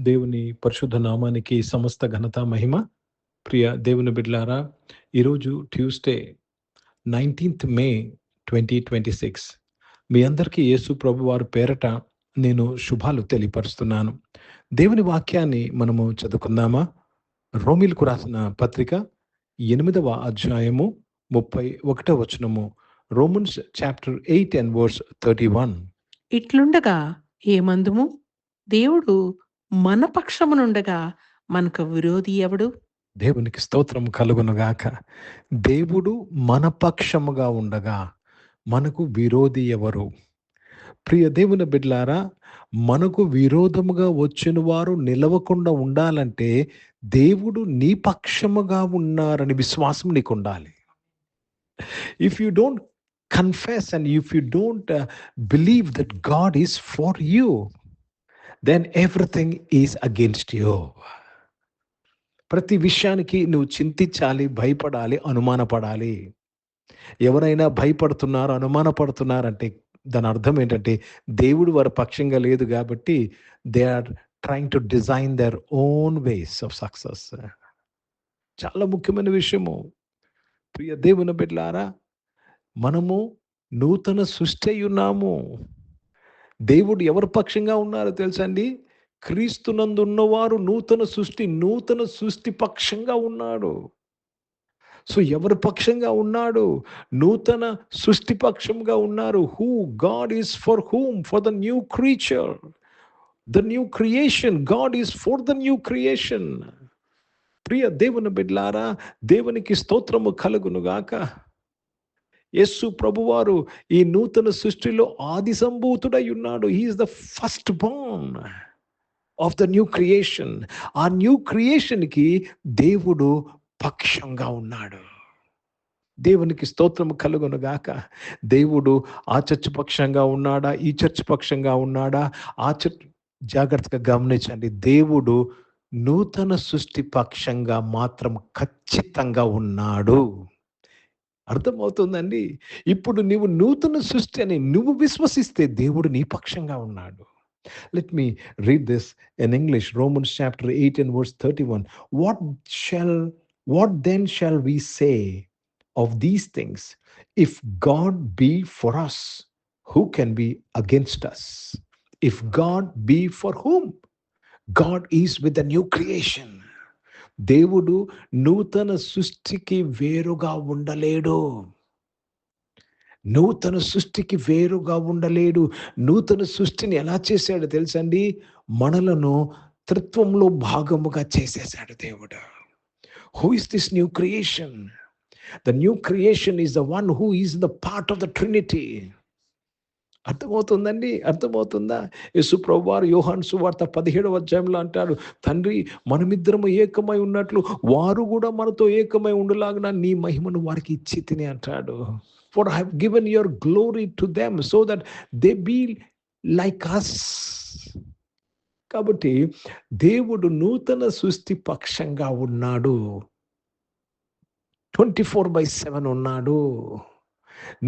దేవుని పరిశుద్ధ నామానికి సమస్త ఘనత మహిమ. ప్రియ దేవుని బిడ్డలారా, ఈరోజు ట్యూస్డే 19th మే 2026. మీ అందరికీ యేసు ప్రభు వారి పేరట నేను శుభాలు తెలియపరుస్తున్నాను. దేవుని వాక్యాన్ని మనము చదువుకుందామా? రోమీలకు రాసిన పత్రిక 8వ అధ్యాయము 31వ వచనము. Romans chapter 8 and verse 31. ఇట్లుండగా ఏమందుము? దేవుడు మన పక్షమునుండగా మనకు విరోధి ఎవడు? దేవునికి స్తోత్రం కలుగునుగాక. దేవుడు మన పక్షముగా ఉండగా మనకు విరోధి ఎవరు? ప్రియ దేవుని బిడ్డలారా, మనకు విరోధముగా వచ్చిన వారు నిలవకుండా ఉండాలంటే దేవుడు నీ పక్షముగా ఉన్నారని విశ్వాసం నీకు ఉండాలి. If you don't confess and if you don't believe that God is for you, then everything is against you. ప్రతి విషయానికి నువ్వు చింతించాలి, భయపడాలి, అనుమానపడాలి. ఎవరైనా భయపడుతున్నారు, అనుమానపడుతున్నారంటే దాని అర్థం ఏంటంటే దేవుడు వారి పక్షంగా లేదు కాబట్టి they are trying to design their own ways of success. చాలా ముఖ్యమైన విషయము. ప్రియ దేవుని బిడ్డలారా, మనము నూతన సృష్టి అయి ఉన్నాము. దేవుడు ఎవరి పక్షంగా ఉన్నారో తెలుసండి? క్రీస్తునందు ఉన్నవారు నూతన సృష్టి పక్షంగా ఉన్నాడు. సో ఎవరి పక్షంగా ఉన్నాడు? నూతన సృష్టి పక్షంగా ఉన్నారు. Who God is for whom? For the new creature, the new creation. God is for the new creation. ప్రియ దేవుని బిడ్డలారా, దేవునికి స్తోత్రము కలుగునుగాక. యేసు ప్రభువారు ఈ నూతన సృష్టిలో ఆది సంభూతుడై ఉన్నాడు. He is the first born of the new creation. ఆ న్యూ క్రియేషన్కి దేవుడు పక్షంగా ఉన్నాడు. దేవునికి స్తోత్రము కలుగునుగాక. దేవుడు ఆ చర్చ్ పక్షంగా ఉన్నాడా, ఈ చర్చ్ పక్షంగా ఉన్నాడా? ఆ చర్చ్ జాగ్రత్తగా గమనించండి. దేవుడు నూతన సృష్టి పక్షంగా మాత్రం ఖచ్చితంగా ఉన్నాడు. అర్థమవుతుందండి? ఇప్పుడు నువ్వు నూతన సృష్టి అని నువ్వు విశ్వసిస్తే దేవుడు నీ పక్షంగా ఉన్నాడు. Let me read this in English. Romans chapter 8 and verse 31. What then shall we say of these things? If God be for us, who can be against us? If God be for whom? God is with the new creation. దేవుడు నూతన సృష్టికి వేరుగా ఉండలేడు. నూతన సృష్టికి వేరుగా ఉండలేడు. నూతన సృష్టిని ఎలా చేశాడు తెలుసండి? మనలను త్రిత్వంలో భాగముగా చేసేశాడు దేవుడు. Who is this new creation? The new creation is the one who is the part of the Trinity. అర్థమవుతుందండి? అర్థమవుతుందా? యేసు ప్రభువారు యోహాను సువార్త 17వ అధ్యాయంలో అంటాడు, తండ్రి మనమిద్దరము ఏకమై ఉన్నట్లు వారు కూడా మనతో ఏకమై ఉండులాగున నీ మహిమను వారికి ఇచ్చి తిని అంటాడు. For I have given your glory to them so that they be like us. కాబట్టి దేవుడు నూతన సృష్టి పక్షంగా ఉన్నాడు. 24/7 ఉన్నాడు.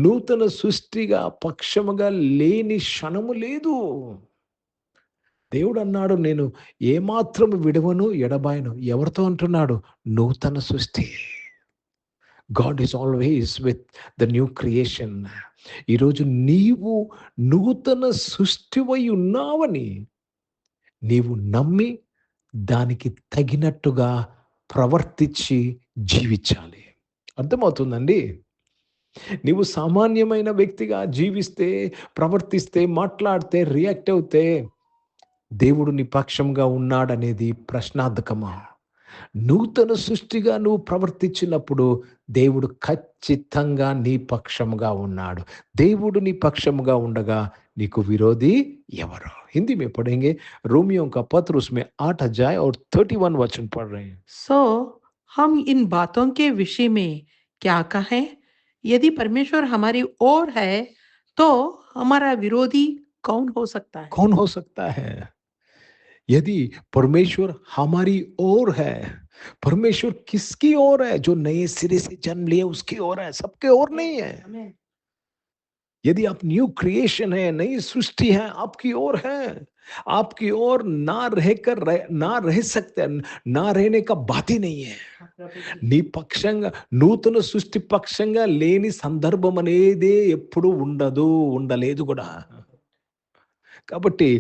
నూతన సృష్టిగా పక్షముగా లేని క్షణము లేదు. దేవుడు అన్నాడు, నేను ఏమాత్రం విడవను, ఎడబాయను. ఎవరితో అంటున్నాడు? నూతన సృష్టి. God is always with the new creation. ఈరోజు నీవు నూతన సృష్టివై ఉన్నావని నీవు నమ్మి దానికి తగినట్టుగా ప్రవర్తించి జీవించాలి. అర్థమవుతుందండి? నీవు సామాన్యమైన వ్యక్తిగా జీవిస్తే, ప్రవర్తిస్తే, మాట్లాడితే, రియాక్ట్ అవుతే దేవుడు నీ పక్షంగా ఉన్నాడనేది ప్రశ్నార్థకమా? నూతన సృష్టిగా నువ్వు ప్రవర్తించినప్పుడు దేవుడు ఖచ్చితంగా నీ పక్షముగా ఉన్నాడు. దేవుడు నీ పక్షముగా ఉండగా నీకు విరోధి ఎవరు? हिंदी में पढ़ेंगे. रोमियो का पत्र उसमें 8 अध्याय और 31 वचन पढ़ रहे हैं. सो हम इन बातों के विषय में क्या कहें? यदि परमेश्वर हमारी ओर है तो हमारा विरोधी कौन हो सकता है? कौन हो सकता है? यदि परमेश्वर हमारी ओर है, परमेश्वर किसकी ओर है? जो नए सिरे से जन्म लिए उसकी ओर है, सबके ओर नहीं है. यदि आप न्यू क्रिएशन है, नई सृष्टि है, आपकी ओर है, आपकी ओर ना रह सकते, ना रहने का बात ही नहीं है. నీ పక్షంగా నూతన సృష్టి పక్షంగా లేని సందర్భం అనేదే ఎప్పుడు ఉండదు, ఉండలేదు కూడా. కాబట్టి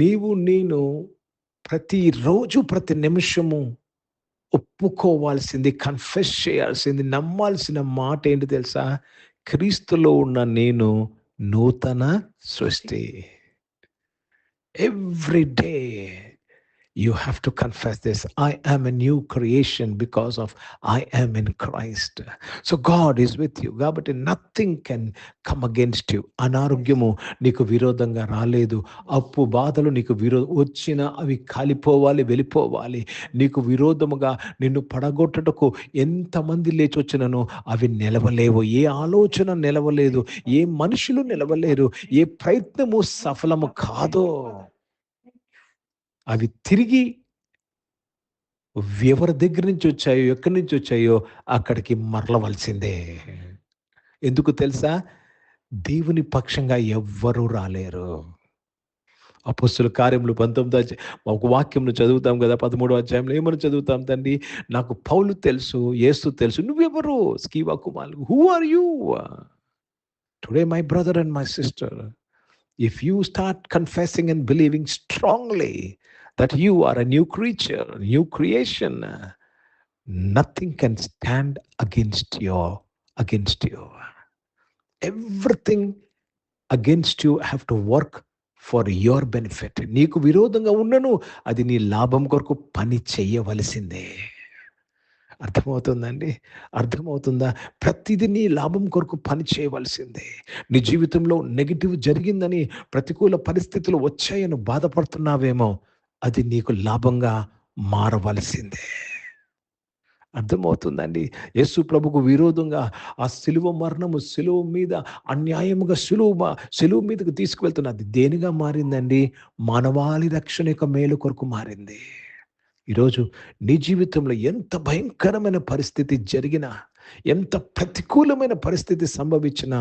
నేను ప్రతిరోజు ప్రతి నిమిషము ఒప్పుకోవాల్సింది, కన్ఫెస్ చేయాల్సింది, నమ్మాల్సిన మాట ఏంటి తెలుసా? క్రీస్తులో ఉన్న నేను నూతన సృష్టి. Every day you have to confess this. I am a new creation because of I am in Christ. So God is with you. కాబట్టి nothing can come against you. అనారోగ్యము నీకు విరోధంగా రాలేదు. అప్పు బాధలు నీకు వచ్చిన అవి కాలిపోవాలి, వెళ్ళిపోవాలి. నీకు విరోధముగా నిన్ను పడగొట్టుటకు ఎంతమంది లేచి వచ్చినను అవి నిలవలేవు. ఏ ఆలోచన నిలవలేదు, ఏ మనుషులు నిలవలేరు, ఏ ప్రయత్నము సఫలము కాదు. అవి తిరిగి ఎవరి దగ్గర నుంచి వచ్చాయో, ఎక్కడి నుంచి వచ్చాయో అక్కడికి మరలవలసిందే. ఎందుకు తెలుసా? దేవుని పక్షంగా ఎవ్వరూ రాలేరు. అపోస్తలుల కార్యములు 19 ఒక వాక్యంను చదువుతాం కదా, 13వ అధ్యాయంలో ఏమని చదువుతాం తండ్రి? నాకు పౌలు తెలుసు, యేసు తెలుసు, నువ్వెవరు? స్కీవా కుమారులు, who are you? Today my brother and my sister, if you start confessing and believing strongly that you are a new creature, new creation, nothing can stand against you. Everything against you have to work for your benefit. నీకు విరోధంగా ఉన్నను అది నీ లాభం కొరకు పని చేయవలసిందే. అర్థమవుతుందండి? అర్థమవుతుందా? ప్రతిదీ నీ లాభం కొరకు పని చేయవలసిందే. నీ జీవితంలో నెగిటివ్ జరిగిందని, ప్రతికూల పరిస్థితులు వచ్చాయని బాధపడుతున్నావేమో, అది నీకు లాభంగా మారవలసిందే. అర్థమవుతుందండి? యేసు ప్రభుకు విరోధంగా ఆ సిలువ మరణము, సిలువ మీద అన్యాయముగా సిలువ మీదకు తీసుకువెళ్తున్నది దేనిగా మారిందండి? మానవాళి రక్షణ యొక్క మేలు కొరకు మారింది. ఈరోజు నీ జీవితంలో ఎంత భయంకరమైన పరిస్థితి జరిగినా, ఎంత ప్రతికూలమైన పరిస్థితి సంభవించినా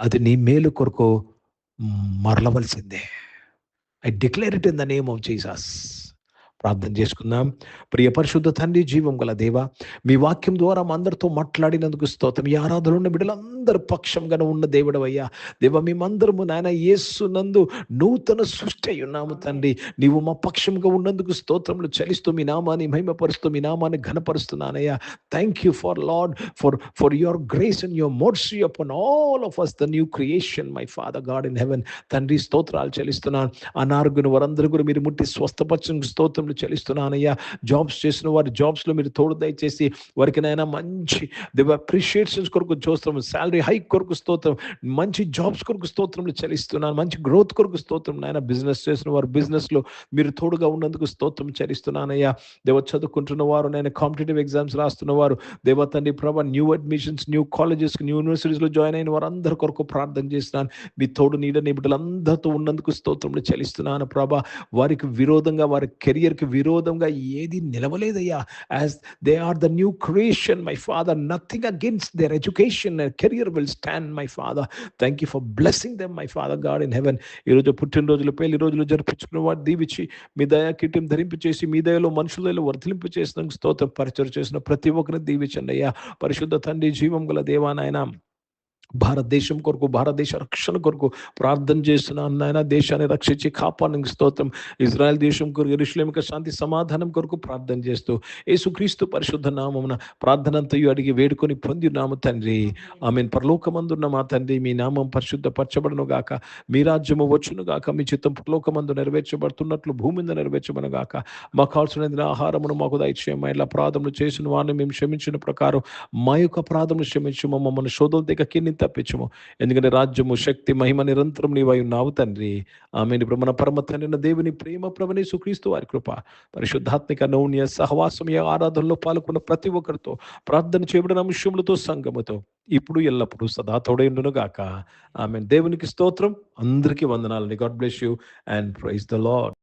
అది నీ మేలు కొరకు మరలవలసిందే. I declare it in the name of Jesus. ప్రార్థన చేసుకుందాం. ప్రియ పరిశుద్ధ తండ్రి, జీవం గల దేవ, మీ వాక్యం ద్వారా మా అందరితో మాట్లాడినందుకు స్తోత్రం. ఈ ఆరాధనలో ఉన్న బిడ్డలందరూ పక్షంగా ఉన్న దేవుడు అయ్యా. దేవ, మేమందరము నాయన యేసు నందు నూతన సృష్టి అయి ఉన్నాము తండ్రి. నీవు మా పక్షంగా ఉన్నందుకు స్తోత్రములు చెల్లిస్తూ మీ నామాన్ని మహిమపరుస్తూ మీ నామాన్ని ఘనపరుస్తున్నానయ్యా. Thank you for Lord for your grace and your mercy upon all of us the new creation my father God in heaven. తండ్రి, స్తోత్రాలు చెల్లిస్తున్నాను. అనారోగ్యం వారందరూ కూడా మీరు ముట్టి స్వస్థపరచడానికి స్తోత్రం చెల్లిస్తున్నానయ్యా. జాబ్స్ చేసిన వారి జాబ్స్లో మీరు తోడు దయచేసి వారికి నాయన మంచి అప్రిషియేషన్స్ కొరకు స్తోత్రం, శాలరీ హైక్ కొరకు స్తోత్రం, మంచి జాబ్స్ కొరకు స్తోత్రములు చెల్లిస్తున్నాను, మంచి గ్రోత్ కొరకు స్తోత్రం నాయన. బిజినెస్ చేసిన వారు బిజినెస్లో మీరు తోడుగా ఉన్నందుకు స్తోత్రం చెల్లిస్తున్నానయ్యా. దేవ, చదువుకుంటున్న వారు నేను కాంపిటేటివ్ ఎగ్జామ్స్ రాస్తున్న వారు దేవ తండ్రి ప్రభా, new admissions, new colleges, new యూనివర్సిటీస్లో జాయిన్ అయిన వారందరి కొరకు ప్రార్థన చేస్తున్నాను. మీ తోడు నీడ నీ బిడ్డలందరితో ఉన్నందుకు స్తోత్రములు చెల్లిస్తున్నాను ప్రభా. వారికి విరోధంగా, వారి కెరియర్కి విరోధంగా ఏది నిలవలేదయ్యా. As they are the new creation my father, nothing against their education and career will stand my father. Thank you for blessing them my father God in heaven. ఈరోజు పుట్టినరోజులు, పెళ్లి రోజులు జరిపించుకున్న వారు దీవించి మీ దయా కిరీటం ధరింపు చేసి మీ దయలో మనుషులలో వర్ధలింపు చేసిన స్తోత్రం, పరిచయం చేసిన ప్రతి ఒక్కరిని దీవించండి అయ్యా. పరిశుద్ధ తండ్రి, జీవం గల దేవా నాయన, భారతదేశం కొరకు, భారతదేశ రక్షణ కొరకు ప్రార్థన చేస్తున్నాను నాయన. దేశాన్ని రక్షించి కాపాడడానికి స్తోత్రం. ఇజ్రాయెల్ దేశం కొరకు, యెరూషలేముకు శాంతి సమాధానం కొరకు ప్రార్థన చేస్తూ యేసుక్రీస్తు పరిశుద్ధ నామమున ప్రార్థనంతయు అడిగి వేడుకొని పొందినాము తండ్రి. ఆమేన్. పరలోకమందున్న మా తండ్రి, మీ నామం పరిశుద్ధ పరచబడును గాక, మీ రాజ్యము వచ్చును గాక, మీ చిత్తం పరలోకమందు నెరవేర్చబడుతున్నట్లు భూమి మీద నెరవేర్చబడును గాక. మాకు కావాల్సిన ఆహారమును మాకు దయచేయమా. ఇలా అపరాధములు చేసిన వారిని మేము క్షమించిన ప్రకారం మా యొక్క అపరాధములు క్షమించము, మమ్మల్ని శోధన దగ్గర తప్పించము. ఎందుకంటే రాజ్యము, శక్తి, మహిమ నిరంతరం నీవై ఉన్నావు తండ్రి. ఆమేన్. ఇప్పుడు మన పరమ తండ్రి దేవుని ప్రేమ, ప్రభువైన యేసుక్రీస్తు వారి కృప, పరిశుద్ధాత్మిక నౌన్య సహవాసం, ఈ ఆరాధనలో పాల్గొన్న ప్రతి ఒక్కరితో, ప్రార్థన చేయబడిన అంశములతో, సంగముతో ఇప్పుడు ఎల్లప్పుడూ సదా తోడైండును గాక. ఆమేన్. దేవునికి స్తోత్రం. అందరికీ వందనాలని. God bless you and praise the lord.